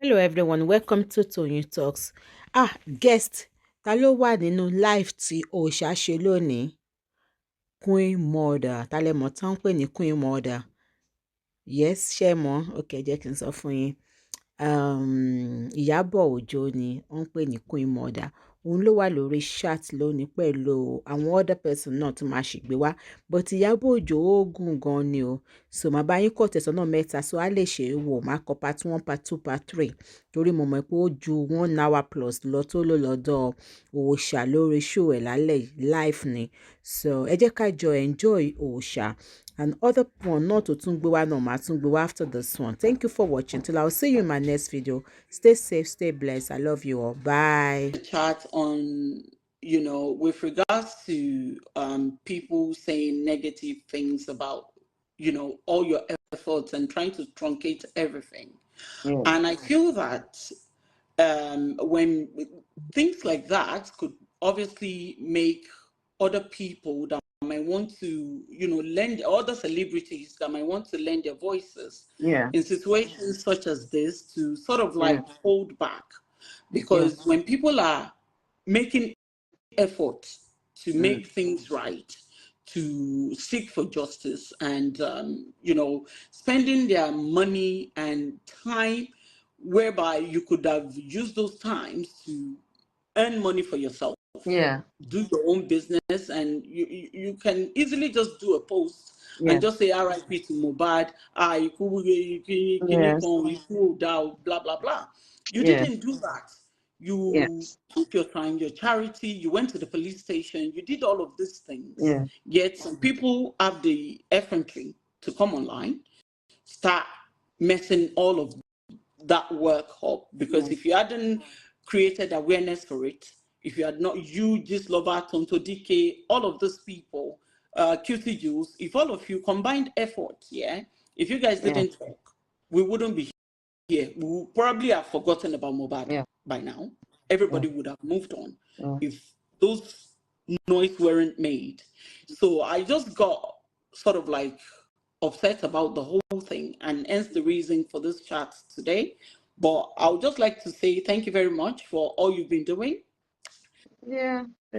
Hello everyone, welcome to Toyeen Talks. Guest, ta ló wà nínú live tí Oosha ṣe lónìí? Queen Mother, ta lẹ mọ̀ tán ń pè ní Queen Mother? Yes, ṣé ẹ mọ̀? Okay, jẹ́ kí n sọ fún yín. Iyabo Ojo ni wọ́n ń pè ní Queen Mother. Òun ló wà lórí chat lónìí pẹ̀lú àwọn other person náà tó máa ṣègbè wá, but Iyabo Ojo ó gùn gan ni o. So màá bá yín kọ tẹ̀sán náà mẹ́ta so a lè ṣe é wò, máa kọ part 1, part 2, part 3 torí mo mọ̀ pé ó ju 1 hour plus lọ tó lò lọ́dọ̀ Oosha lórí show ẹ̀ lálẹ́ live ni. So ẹ jẹ́ ká jọ enjoy Oosha and other one not to tún gbé wá náà máa tún gbé wá after this one. Thank you for watching. Till I'll see you in my next video. Stay safe, stay blessed. I love you all. Bye. Chat on, with regards to people saying negative things about, all your efforts and trying to truncate everything. Yeah. And I feel that when things like that could obviously make other people that might want to, lend, other celebrities that might want to lend their voices in situations such as this to sort of like hold back. Because when people are making efforts to make things right, to seek for justice and, spending their money and time whereby you could have used those times to earn money for yourself. Do your own business, and you can easily just do a post and just say RIP to MUHBAD, blah blah blah. You didn't do that. You took your time, your charity, you went to the police station, you did all of these things. Yet some people have the effrontery to come online, start messing all of that work up. Because if you hadn't created awareness for it, if you had not, you, Gist Lover, Tonto DK, all of those people, QT Jules, if all of you combined effort, if you guys didn't talk, we wouldn't be here. We would probably have forgotten about MUHBAD by now. Everybody would have moved on if those noise weren't made. So I just got sort of like upset about the whole thing, and hence the reason for this chat today. But I would just like to say thank you very much for all you've been doing.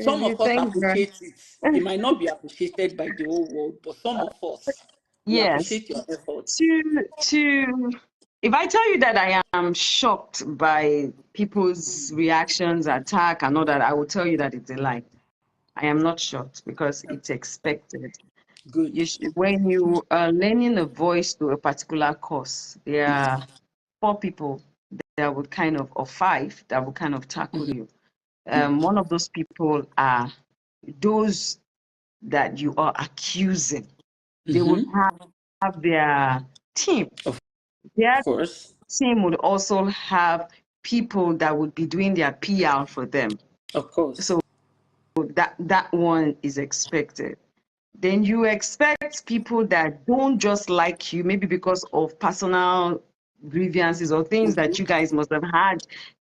Some of us appreciate it. It might not be appreciated by the whole world, but some of us appreciate your efforts. If I tell you that I am shocked by people's reactions, attack, and all that, I will tell you that it's a lie. I am not shocked because it's expected. Good. When you are lending a voice to a particular cause, there are 4 people that would kind of, or 5 that would kind of tackle you. One of those people are those that you are accusing. They would have their team. Their team would also have people that would be doing their PR for them. Of course. So that one is expected. Then you expect people that don't just like you, maybe because of personal grievances or things that you guys must have had,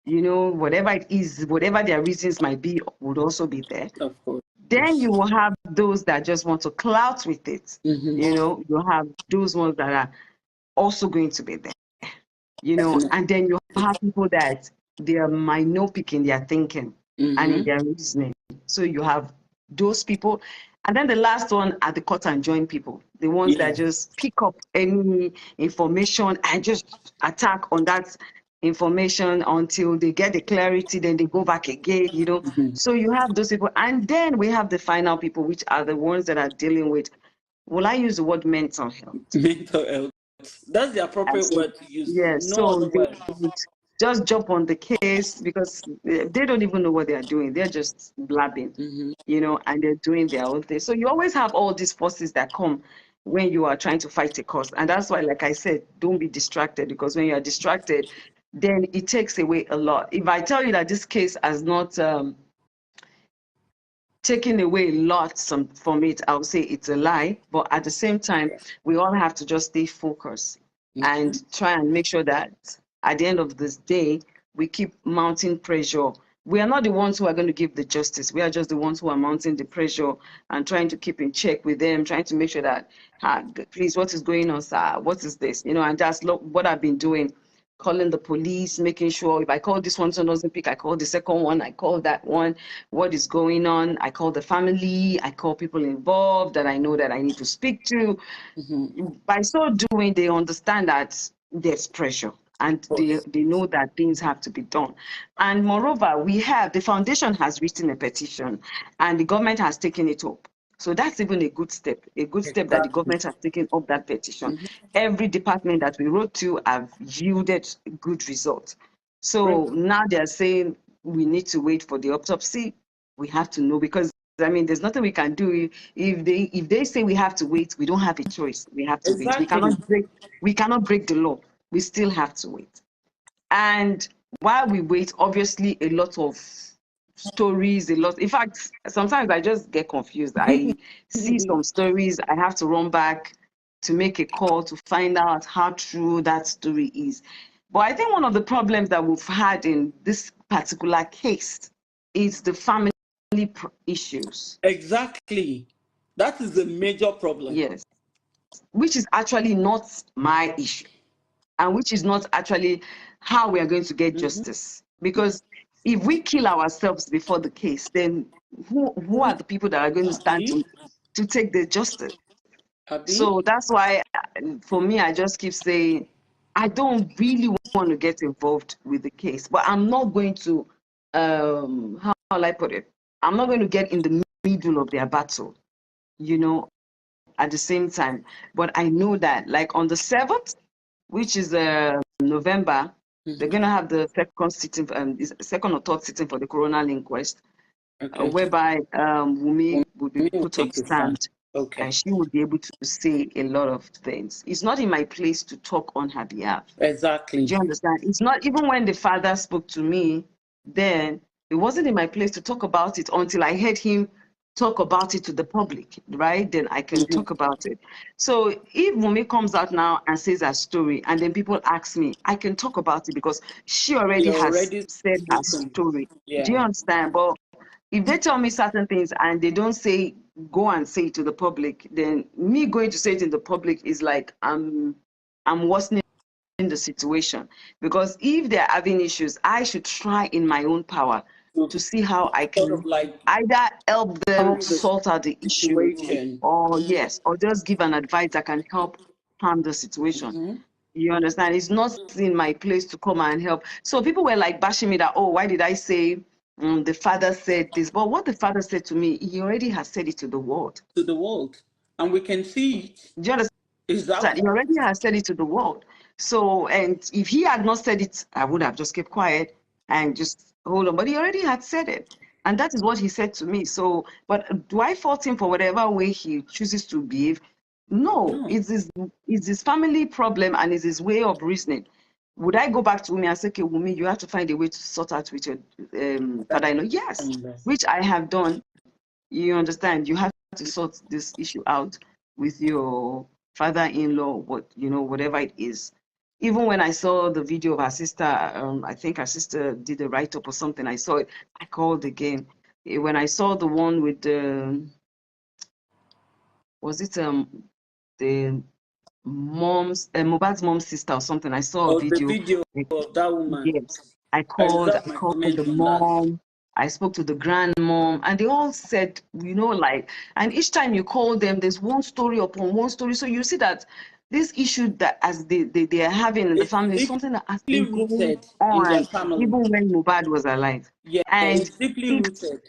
whatever it is, whatever their reasons might be, would also be there. Of course. Then you will have those that just want to clout with it. You have those ones that are also going to be there. And then you have people that they are myopic in their thinking and in their reasoning. So you have those people. And then the last one are the cut and join people, the ones that just pick up any information and just attack on that information until they get the clarity, then they go back again, So you have those people. And then we have the final people, which are the ones that are dealing with, will I use the word mental health? Mental health. That's the appropriate word to use. Yes, so they would just jump on the case because they don't even know what they are doing. They're just blabbing, and they're doing their own thing. So you always have all these forces that come when you are trying to fight a cause. And that's why, like I said, don't be distracted, because when you are distracted, then it takes away a lot. If I tell you that this case has not taken away a lot from it, I'll say it's a lie. But at the same time, we all have to just stay focused and try and make sure that at the end of this day, we keep mounting pressure. We are not the ones who are going to give the justice. We are just the ones who are mounting the pressure and trying to keep in check with them, trying to make sure that, please, what is going on, sir? What is this? And that's what I've been doing calling the police, making sure if I call this one, someone doesn't pick, I call the second one, I call that one, what is going on? I call the family, I call people involved that I know that I need to speak to. By so doing, they understand that there's pressure and they know that things have to be done. And moreover, the foundation has written a petition and the government has taken it up. So that's even a good step that the government has taken up that petition. Every department that we wrote to have yielded good results. So now they're saying we need to wait for the autopsy. We have to know, because I mean, there's nothing we can do. If they say we have to wait, we don't have a choice. We have to wait. We cannot break the law. We still have to wait. And while we wait, obviously a lot of stories, in fact, sometimes I just get confused. I see some stories, I have to run back to make a call to find out how true that story is. But I think one of the problems that we've had in this particular case is the family issues. Exactly. That is the major problem. Yes. Which is actually not my issue, and which is not actually how we are going to get justice. Because if we kill ourselves before the case, then who are the people that are going to stand to take the justice? So that's why, for me, I just keep saying, I don't really want to get involved with the case, but I'm not going to, how will I put it? I'm not going to get in the middle of their battle, you know, at the same time. But I know that, like, on the 7th, which is November, they're going to have the second or third sitting for the coronal inquest, whereby Wunmi would be put on stand. And she would be able to say a lot of things. It's not in my place to talk on her behalf. Exactly. Do you understand? It's not, even when the father spoke to me, then it wasn't in my place to talk about it until I heard him talk about it to the public, right? Then I can talk about it. So if Wunmi comes out now and says her story, and then people ask me, I can talk about it because she already has said her story. Yeah. Do you understand? But if they tell me certain things and they don't say, go and say it to the public, then me going to say it in the public is like I'm worsening the situation. Because if they're having issues, I should try in my own power to see how I can either help them sort out the issue, or or just give an advice that can help calm the situation. You understand? It's not in my place to come and help. So people were like bashing me that, oh, why did I say the father said this? But what the father said to me, he already has said it to the world. To the world. And we can see it. Do you understand? He already has said it to the world. So, and if he had not said it, I would have just kept quiet and just hold on. But he already had said it. And that is what he said to me. So, but do I fault him for whatever way he chooses to behave? No, it's his family problem and it's his way of reasoning. Would I go back to Wunmi and say, okay, Wunmi, you have to find a way to sort out with your father-in-law? Yes, which I have done. You understand? You have to sort this issue out with your father-in-law, whatever it is. Even when I saw the video of her sister, I think her sister did a write-up or something. I saw it. I called again. When I saw the one with the, was it the mom's Mohbad's mom's sister or something? I saw a video. The video of that woman. Yes, I called the mom. I spoke to the grandmom, and they all said, and each time you call them, there's one story upon one story. So you see that this issue that as they are having in the family is something that has been going on even when Mohbad was alive. Yeah, and it's deeply rooted.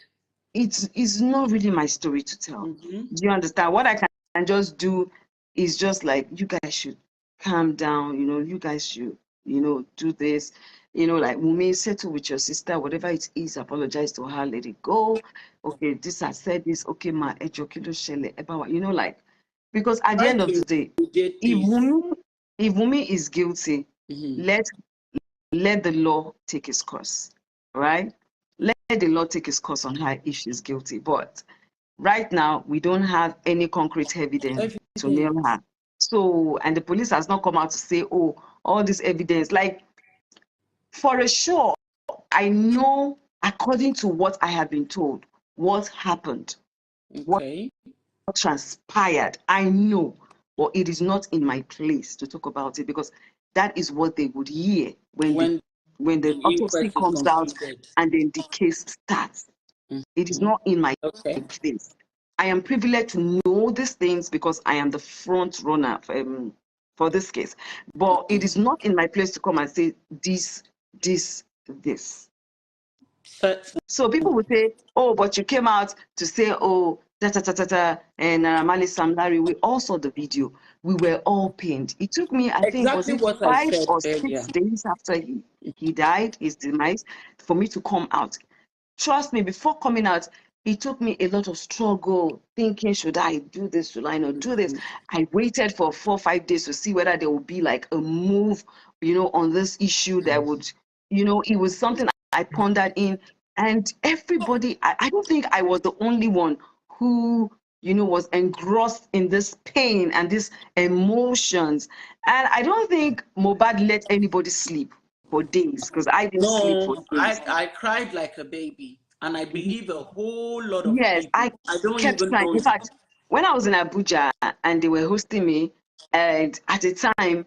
It's not really my story to tell. Do you understand? What I can just do is just like, you guys should calm down, you guys should, do this, like Wunmi, settle with your sister, whatever it is, apologize to her, let it go. Okay, this I said this, okay, ma, like, because at the end of the day, if Wunmi is guilty, let the law take its course, right? Let the law take its course on her if she's guilty. But right now, we don't have any concrete evidence to nail her. So, and the police has not come out to say, oh, all this evidence, like, for a sure, I know, according to what I have been told, what happened, what transpired, I know, but it is not in my place to talk about it because that is what they would hear when the autopsy inquest is comes out completed. and then the case starts. It is not in my place. I am privileged to know these things because I am the front runner for this case. But it is not in my place to come and say this. So people would say, oh, but you came out to say, oh, and Mali Sam Larry, we all saw the video. We were all pained. It took me, I think, was Exactly it what I 5 said or earlier. 6 days after he died, his demise, for me to come out. Trust me, before coming out, it took me a lot of struggle, thinking, should I do this? Should I not do this? I waited for 4 or 5 days to see whether there would be like a move, on this issue that would, it was something I pondered in. And everybody, I don't think I was the only one who, was engrossed in this pain and these emotions. And I don't think MUHBAD let anybody sleep for days, because I didn't sleep for No, days. I cried like a baby, and I believe a whole lot of Yes, people. I I don't kept even crying. know In you. fact, when I was in Abuja and they were hosting me, and at the time,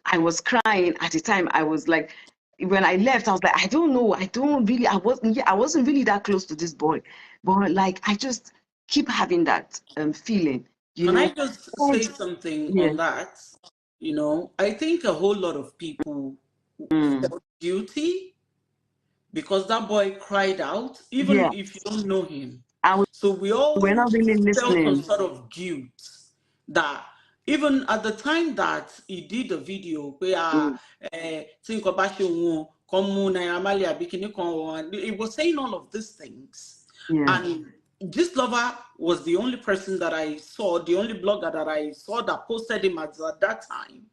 I was crying. At the time, I was like, when I left, I was like, I don't know. I wasn't really that close to this boy, but like, I just keep having that feeling, Can I just And say something yeah, on that? I think a whole lot of people felt guilty because that boy cried out, even yeah, if you don't know him. and So we we're all not really felt some listening. sort of guilt that even at the time that he did the video, where Mm, he was saying all of these things. yeah, And this lover was the only person that I saw, the only blogger that I saw that posted him at that time.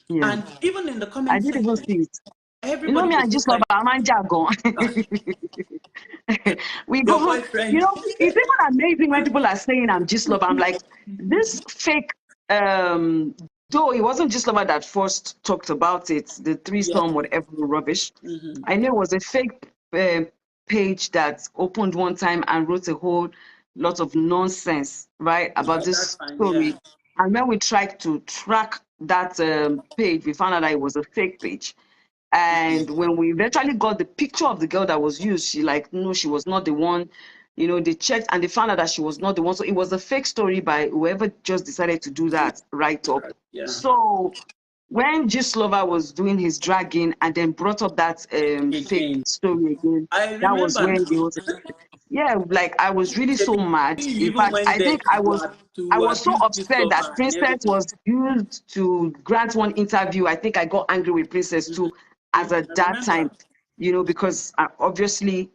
yeah. And even in the I comment didn't even section, see it. everybody Me was and just just love like, our jargon. We your go, boyfriend. it's even amazing when people are saying I'm just love. I'm like, this fake, though it wasn't just lover that first talked about it, the Yeah. threesome, whatever rubbish. Mm-hmm. I know it was a fake page that opened one time and wrote a whole lot of nonsense, right, about At that this time, yeah. story. And when we tried to track that page, we found out that it was a fake page. And when we eventually got the picture of the girl that was used, she like, no, she was not the one. They checked and they found out that she was not the one. So it was a fake story by whoever just decided to do that write up. Yeah. So when Lover was doing his dragging and then brought up that fake Again. story again, I that was remember when now. they was, yeah, like I was really so mad. You In even fact, went I there think I to was so abuse this upset that lover and Princess everything. was used to grant one interview. I think I got angry with Princess too, as at I that time, remember. because obviously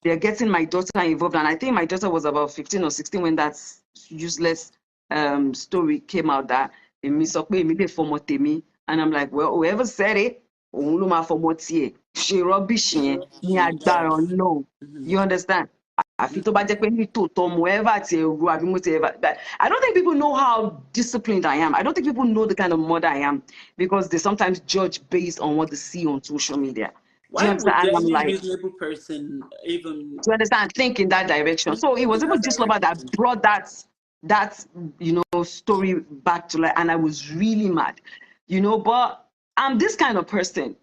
they're getting my daughter involved. And I think my daughter was about 15 or 16 when that useless story came out that and I'm like, well, whoever said it, she rubbish yẹn ní agbára Ọlọ́run. You understand? Àfi tó bá jẹ́ pé ní tòótọ́ mo ever ti ẹ̀rù àbí mo ti ever. I don't think people know how disciplined I am. I don't think people know the kind of mother I am because they sometimes judge based on what they see on social media. Do you Why would understand? And I'm any like, reasonable person even do you understand? Think in that direction. So it in was even that this lover that direction? brought that story back to life, and I was really mad, But I'm this kind of person.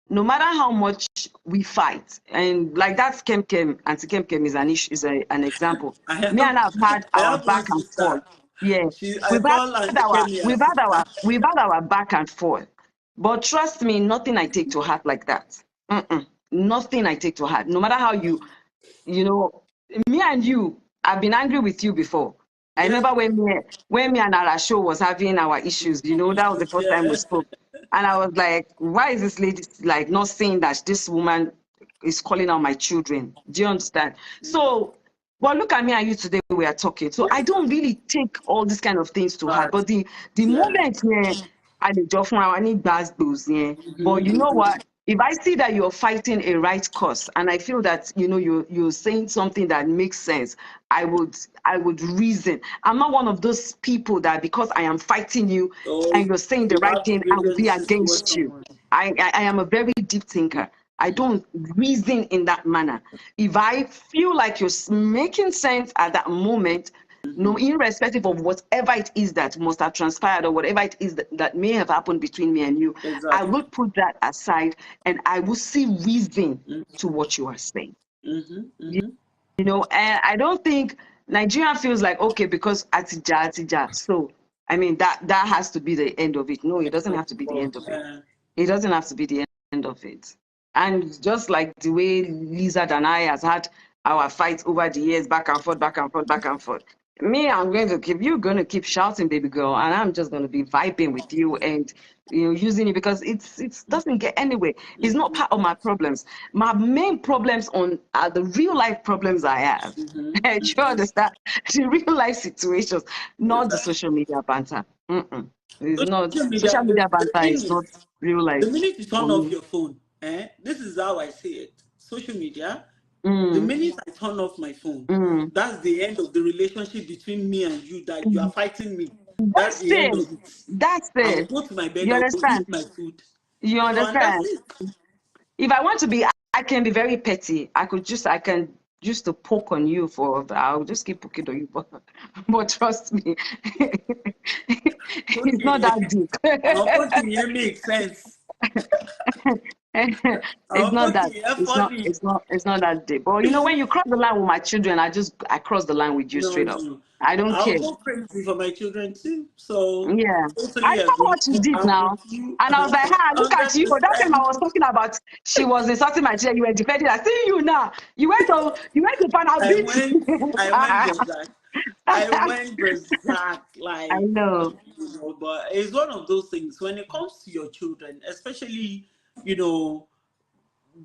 No matter how much we fight, and like that Auntie Kem is an issue, an example. Me and I've had I our have one back and forth. sister. Yeah, I call Auntie Kemi her sister. we've had our back and forth. But trust me, nothing I take to heart like that. Nothing I take to heart. No matter how me and you, I've been angry with you before. I Yes. remember when me and Arasho was having our issues, that was the first time we Yeah. spoke. And I was like, why is this lady like not saying that this woman is calling out my children? Do you understand? So, but look at me and you today, we are talking. So I Yes. don't really take all these kind of things to heart. But But the yeah. moment I just I need those, but you know what? If I see that you're fighting a right cause and I feel that you're saying something that makes sense, I would reason. I'm not one of those people that because I am fighting you So and you're saying the you right have to thing, I will really be listen to what against you. someone. I am a very deep thinker. I don't reason in that manner. If I feel like you're making sense at that moment, no, irrespective of whatever it is that must have transpired or whatever it is that may have happened between me and you, I will put that aside and I will see reason to what you are saying. You know, and I don't think Nigeria feels like, okay, because atija. So, I mean, that has to be the end of it. No, it doesn't have to be the end of it. It doesn't have to be the end of it. And just like the way Lizard and I has had our fights over the years, back and forth, back and forth, back and forth. Me, you're going to keep shouting, baby girl, and I'm just going to be vibing with you and, you know, using it because it doesn't get anywhere. It's not part of my problems. My main problems are the real life problems I have. And you understand? The real life situations, not the social media banter. It's not social media banter. Is not real life. The minute you turn off your phone, this is how I see it. Social media. The minute I turn off my phone, that's the end of the relationship between me and you. That you are fighting me. That's the end of it. That's it. I'll go to my bed. You I'll understand? eat my food. You understand? If I want to be, I can be very petty. I can just to poke on you I'll just keep poking on you, but trust me, it's not that deep. It makes sense. It's not that deep. But you know, when you cross the line with my children, I cross the line with you straight up. I don't care. I'll go crazy for my children too. So yeah, totally I know what you did now. And I was like, look at you. That time I was talking about she was insulting my children, you were defending. I see you now. You went to Panel Beach. I went berserk, like, I know. You know, but it's one of those things when it comes to your children, especially, you know,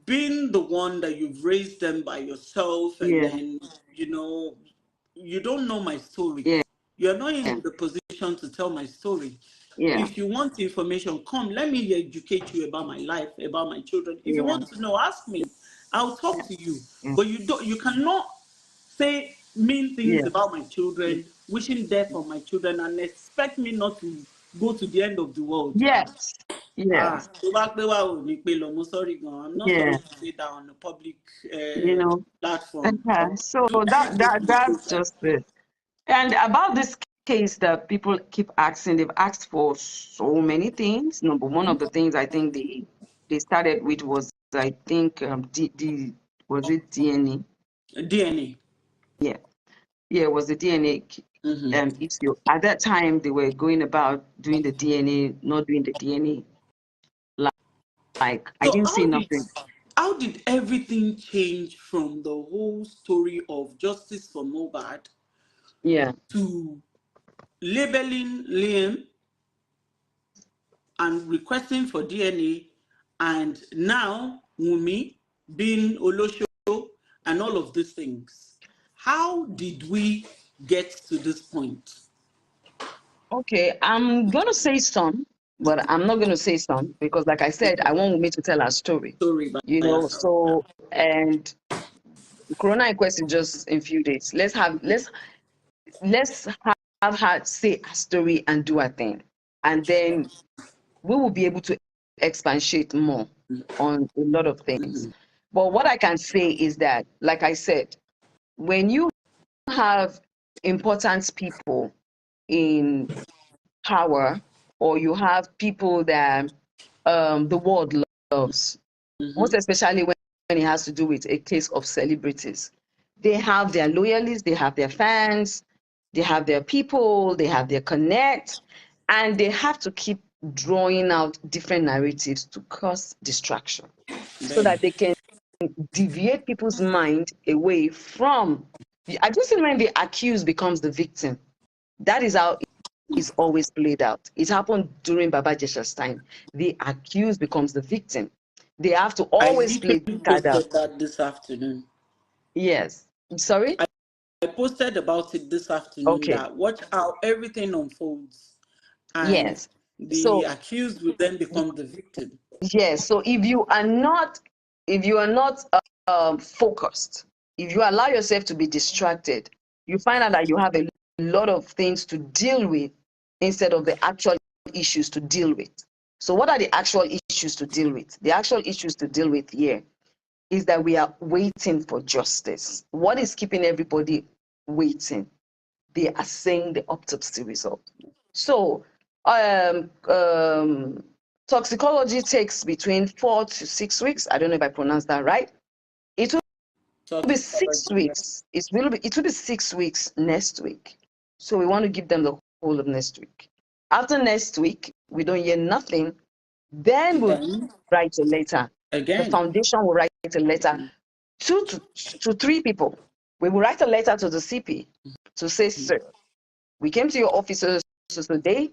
being the one that you've raised them by yourself, and then, you know, you don't know my story. You're not in the position to tell my story. If you want information, come, let me educate you about my life, about my children. If you want to know, ask me. I'll talk to you. But you cannot say mean things about my children, wishing death on my children, and expect me not to go to the end of the world. Yes. I'm not sorry to say that on the public platform. So that's just it. And about this case that people keep asking, they've asked for so many things. Number one of the things I think they started with was, I think, was it DNA? DNA. Yeah, it was the DNA issue. At that time, they were going about doing the DNA, not doing the DNA. Like so I didn't see nothing. How did everything change from the whole story of justice for MUHBAD to labeling Liam and requesting for DNA, and now Wunmi being Olosho and all of these things? How did we get to this point? Okay, I'm going to say some, but I'm not going to say some because, like I said, I want Wunmi to tell her story. You know, so, and Corona Inquest is just in a few days. Let's have her say her story and do her thing. And then we will be able to expatiate more on a lot of things. But what I can say is that, like I said, when you have important people in power, or you have people that the world loves, most especially when it has to do with a case of celebrities. They have their loyalists, they have their fans, they have their people, they have their connect, and they have to keep drawing out different narratives to cause distraction so that they can deviate people's mind away from. I just think when the accused becomes the victim, that is how it's always played out. It happened during Baba Jesha's time. The accused becomes the victim. They have to always play the card out. That this afternoon. Yes. Sorry? I posted about it this afternoon that watch how everything unfolds. And the accused will then become the victim. Yes. So if you are not focused, if you allow yourself to be distracted, you find out that you have a lot of things to deal with instead of the actual issues to deal with. So what are the actual issues to deal with? The actual issues to deal with here is that we are waiting for justice. What is keeping everybody waiting? they are saying the autopsy result. So toxicology takes between 4 to 6 weeks. I don't know if I pronounced that right. It will be 6 weeks. It will be 6 weeks next week. So we want to give them the whole of next week. After next week, we don't hear nothing. Then we'll write a letter. Again. The foundation will write a letter. 2 to 3 people. We will write a letter to the CP to say, sir, we came to your office today.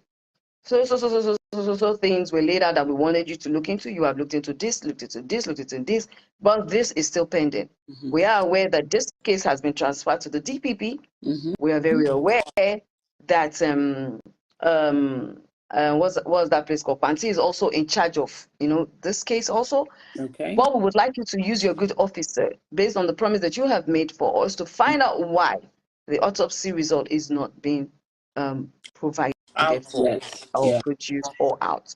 So things were laid out that we wanted you to look into. You have looked into this, but this is still pending. We are aware that this case has been transferred to the DPP. We are very aware that what's that place called? Panti is also in charge of this case also. Okay. But we would like you to use your good officer based on the promise that you have made for us to find out why the autopsy result is not being provided for or produced or out.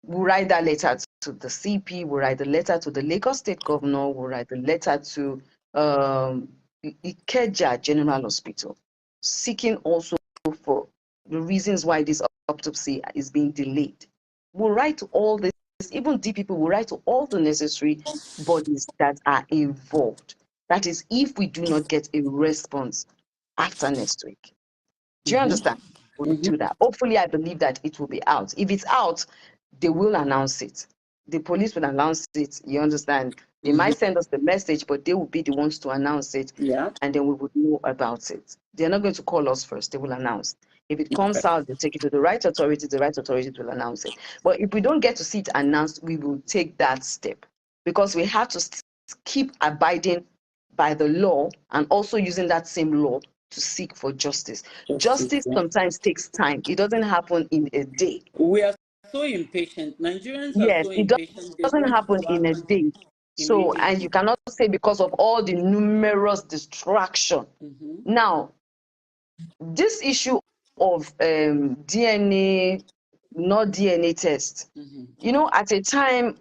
We'll write that letter to the CP, we'll write the letter to the Lagos State Governor, we'll write the letter to Ikeja General Hospital, seeking also for the reasons why this autopsy is being delayed. We'll write to all this, even DPP will write to all the necessary bodies that are involved. That is, if we do not get a response after next week. Do you understand? We'll do that. Hopefully, I believe that it will be out. If it's out, they will announce it. The police will announce it. You understand? They might send us the message, but they will be the ones to announce it. Yeah. And then we would know about it. They're not going to call us first. They will announce. If it comes out, they'll take it to the right authority. The right authority will announce it. But if we don't get to see it announced, we will take that step. Because we have to keep abiding by the law and also using that same law to seek for justice. Justice sometimes takes time. It doesn't happen in a day. We are so impatient. Nigerians are so impatient. It doesn't happen in a day. So, and you cannot say because of all the numerous distraction. Now, this issue of DNA, not DNA test, at a time,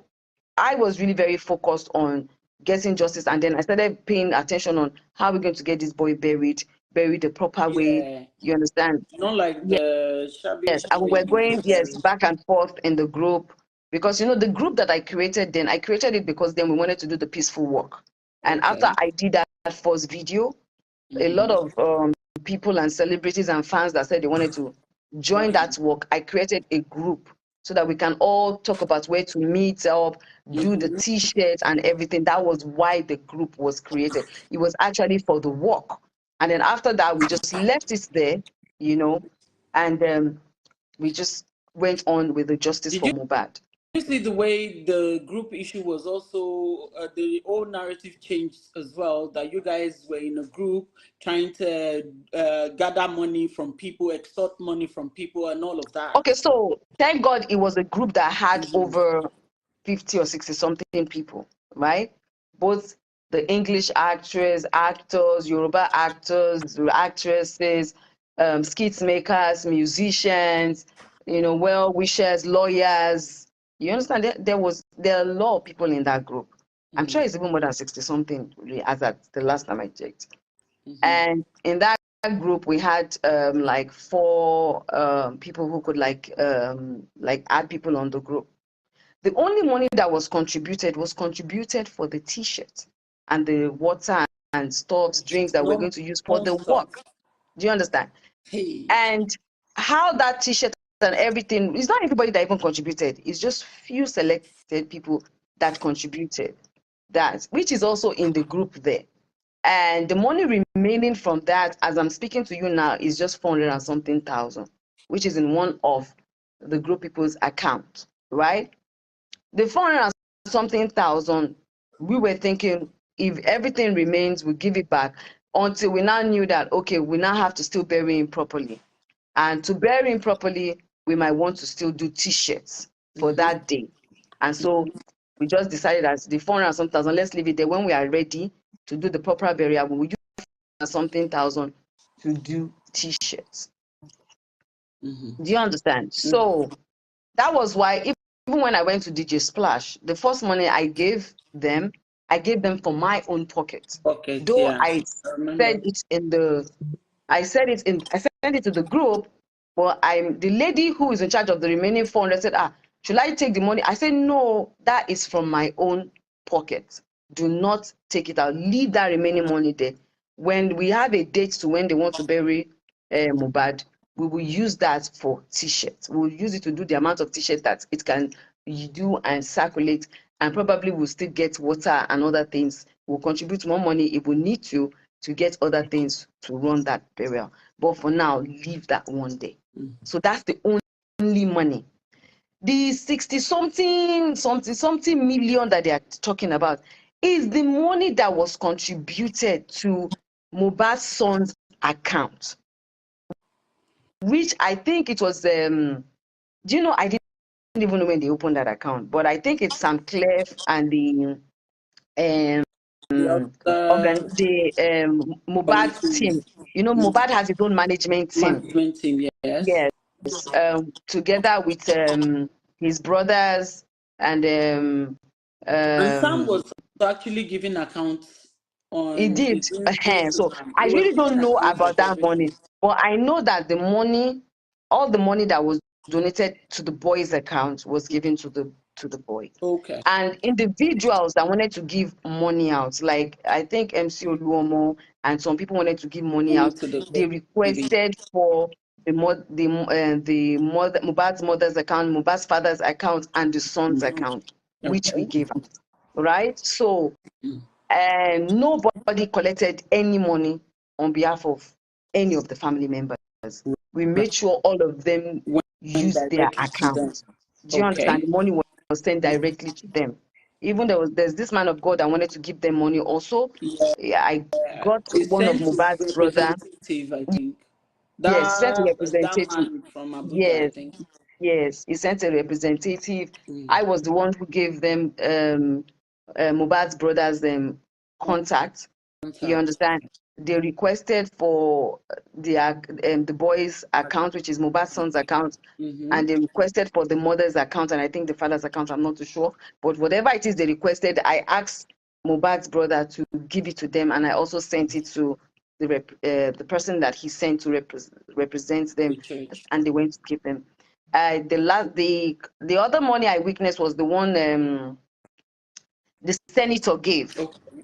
I was really very focused on getting justice, and then I started paying attention on how we're going to get this boy buried the proper way. You understand? Not like the shabby. Yes, and we're going back and forth in the group because the group that I created it because then we wanted to do the peaceful work. And after I did that first video, a lot of people and celebrities and fans that said they wanted to join that work, I created a group so that we can all talk about where to meet up, do the t-shirts and everything. That was why the group was created. It was actually for the work. And then after that, we just left it there, and we just went on with the justice for MUHBAD. You see the way the group issue was also, the whole narrative changed as well, that you guys were in a group trying to gather money from people, extort money from people and all of that. Okay, so thank God it was a group that had over 50 or 60 something people, right? Both the English actors, Yoruba actors, actresses, skits makers, musicians, well-wishers, lawyers. You understand? There are a lot of people in that group. I'm sure it's even more than 60 something, really, as at the last time I checked. And in that group, we had like 4 people who could like add people on the group. The only money that was contributed for the t-shirt and the water and stuff, drinks that we're going to use for the work. Do you understand? And how that t-shirt and everything, it's not everybody that even contributed. It's just few selected people that contributed that, which is also in the group there. And the money remaining from that, as I'm speaking to you now, is just 400 and something thousand, which is in one of the group people's account, right? The 400 and something thousand, we were thinking if everything remains, we'll give it back, until we now knew that, okay, we now have to still bury him properly. And to bury him properly, we might want to still do t-shirts for that day. And so we just decided as the 400 and something thousand, let's leave it there. When we are ready to do the proper burial, we will use something thousand to do t-shirts. Do you understand? So that was why even when I went to DJ Splash, the first money I gave them from my own pocket. Though I said it in the I sent it to the group, but the lady who is in charge of the remaining 400 said, should I take the money? I said, no, that is from my own pocket. Do not take it out. Leave that remaining money there. When we have a date to when they want to bury Mohbad, we will use that for t-shirts. We will use it to do the amount of t-shirts that it can do and circulate, and probably we'll still get water and other things. We'll contribute more money if we need to get other things to run that burial. But for now, leave that one day. So that's the only money. The 60-something million that they are talking about is the money that was contributed to Mohbad's son's account, which I think it was, do you know, I didn't even know when they opened that account, but I think it's Sam Clef and the Mohbad team. You know, Mohbad has his own management team. Yes. Yes. Together with his brothers and Sam was actually giving accounts on. He did. So I really don't know about that money, but I know that the money, all the money that was donated to the boy's account was given to the boy. Okay. And individuals that wanted to give money out, like I think MC Oluomo and some people wanted to give money out, they requested for Mohbad's mother's account, Mohbad's father's account, and the son's account, which we gave out. Right? So nobody collected any money on behalf of any of the family members. We made sure all of them used their accounts. Do you understand? The money was sent directly to them. Even there's this man of God that wanted to give them money also. I got one of Mohbad's brother. I think. Yes, sent a That representative. man from Abuja, Yes, I think. yes, he sent a representative. I was the one who gave them Mohbad's brother's contact. You understand? They requested for the boy's account, which is Mohbad's son's account, and they requested for the mother's account, and I think the father's account. I'm not too sure, but whatever it is they requested, I asked Mohbad's brother to give it to them, and I also sent it to the person that he sent to represent them, and they went to give them. The other money I witnessed was the one the senator gave.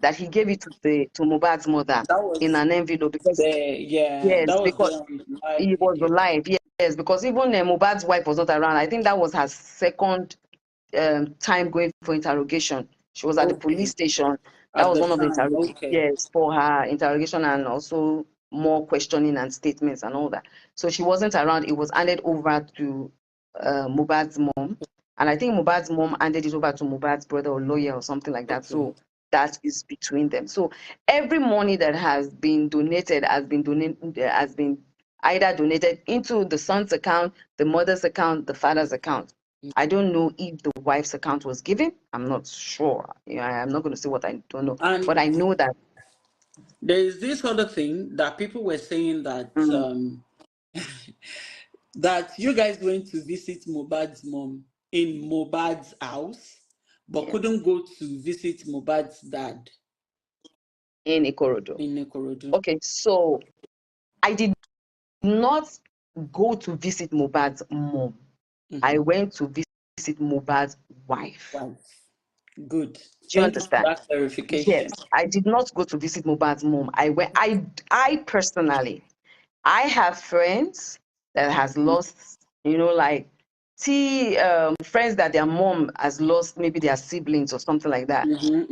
That he gave it to Mohbad's mother in an envelope because because he was alive. Yes, because even Mohbad's wife was not around. I think that was her second time going for interrogation. She was at the police station. That was one of the interrogations. Yes, for her interrogation and also more questioning and statements and all that. So she wasn't around. It was handed over to Mohbad's mom. And I think Mohbad's mom handed it over to Mohbad's brother or lawyer or something like that. So that is between them. So every money that has been donated has been either donated into the son's account, the mother's account, the father's account. I don't know if the wife's account was given. I'm not sure. I'm not going to say what I don't know. But I know that there is this other thing that people were saying that that you guys went to visit Mohbad's mom in Mohbad's house, but couldn't go to visit Mohbad's dad in Ikorodu. Okay, so I did not go to visit Mohbad's mom. I went to visit Mohbad's wife. Good. Do you understand? That clarification. Yes, I did not go to visit Mohbad's mom. I personally, I have friends that has lost, like friends that their mom has lost, maybe their siblings or something like that.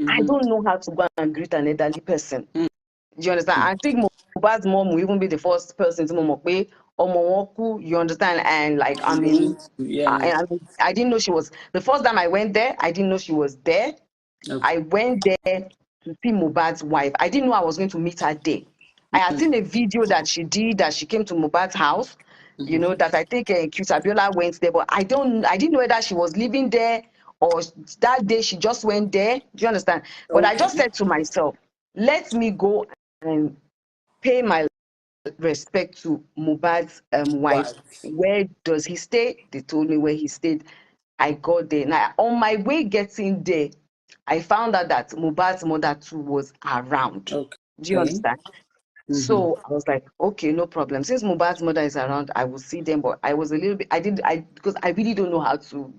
I don't know how to go and greet an elderly person. Do you understand? I think Mohbad's mom will even be the first person to Momope or Momoku, you understand? And I didn't know she was, the first time I went there, I didn't know she was there. I went there to see Mohbad's wife. I didn't know I was going to meet her there. I had seen a video that she did, that she came to Mohbad's house, that I think Abiola went there, but I didn't know whether she was living there or that day she just went there. Do you understand? But I just said to myself, let me go and pay my respect to Mohbad's wife. Where does he stay? They told me where he stayed. I got there. Now, on my way getting there, I found out that Mohbad's mother too was around. Do you understand? So I was like, okay, no problem. Since Mohbad's mother is around, I will see them. But I was a little bit, because I really don't know how to,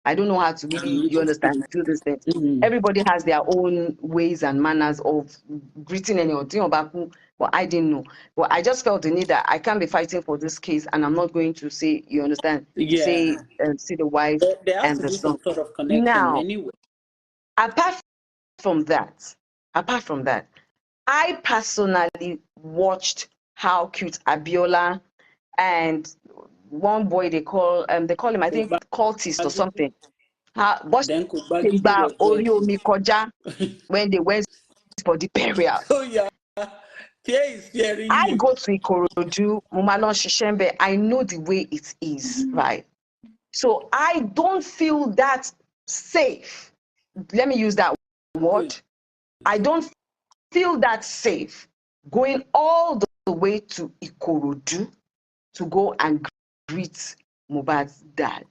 I don't know how to really, you understand, do this thing. Everybody has their own ways and manners of greeting anyone, but I didn't know. But I just felt the need that I can't be fighting for this case, and I'm not going to say, you understand, Yeah. see the wife There has and to the be some son. sort of connection Now, anyway. apart from that, I personally watched how cute Abiola and one boy they call him, I think, cultist or something. Then Kubagidi was there too. When they went for the burial. Oh yeah. Fear is fearing I you. go to Ikorodu, Mumalon Shishembe, I know the way it is, right? So I don't feel that safe. Let me use that word. Good. I don't feel that safe going all the way to Ikorodu to go and greet Mohbad's dad.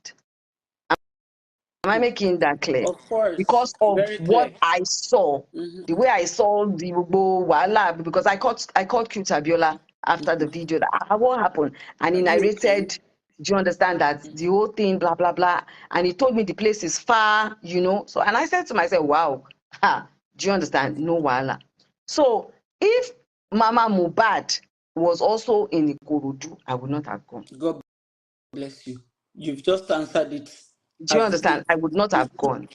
Am I making that clear? Of course. Because of Very what clear. I saw, the way I saw the Wala, because I called Cute Abiola after the video that what happened, and he Are you okay? narrated. Do you understand that the whole thing, blah blah blah, and he told me the place is far, So, and I said to myself, wow, do you understand? No Wala. So if Mama Mohbad was also in Ikorodu, I would not have gone. God bless you. You've just answered it Do you as it understand? is. I would not have gone.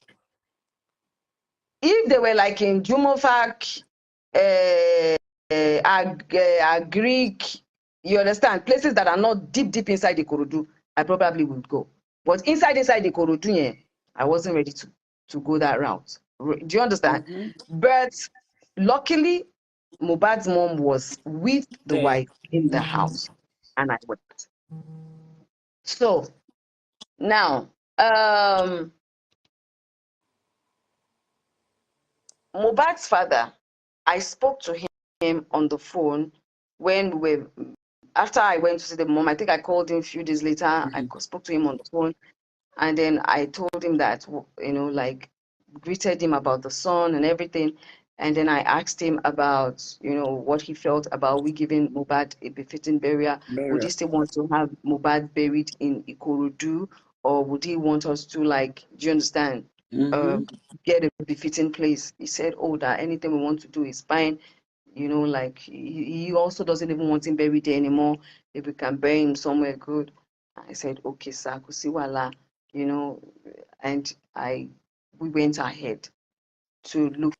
If they were like in Jumofak, Greek, you understand, places that are not deep inside the Korodu, I probably would go. But inside the Korodu, yeah, I wasn't ready to go that route. Do you understand? But luckily, Mohbad's mom was with the There. wife in the house, and I went. So now, Mohbad's father, I spoke to him on the phone when after I went to see the mom. I think I called him a few days later. I spoke to him on the phone, and then I told him that, greeted him about the son and everything. And then I asked him about, what he felt about we giving Mohbad a befitting burial. Would he still want to have Mohbad buried in Ikorodu, or would he want us to, do you understand, get a befitting place? He said, oh, that anything we want to do is fine. He also doesn't even want him buried there anymore. If we can bury him somewhere good. I said, okay, sir, kusiwala, and we went ahead to look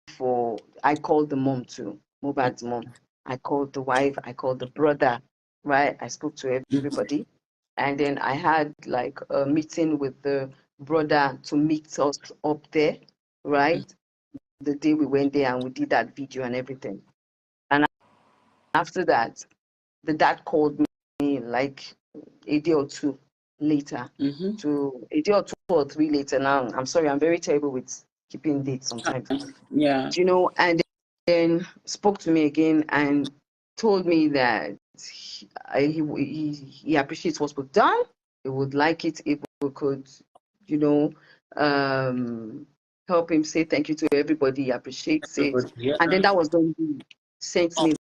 for. I called the mom too, Mohbad's mom. I called the wife, I called the brother, right? I spoke to everybody. And then I had a meeting with the brother to meet us up there, right? The day we went there and we did that video and everything. And after that, the dad called me like a day or two later, to a day or 2 or 3 later. Now, I'm sorry, I'm very terrible with keeping dates sometimes. Yeah. And then spoke to me again and told me that he appreciates what we've done. He would like it if we could, help him say thank you to everybody. He appreciates it. And then that was when he sent me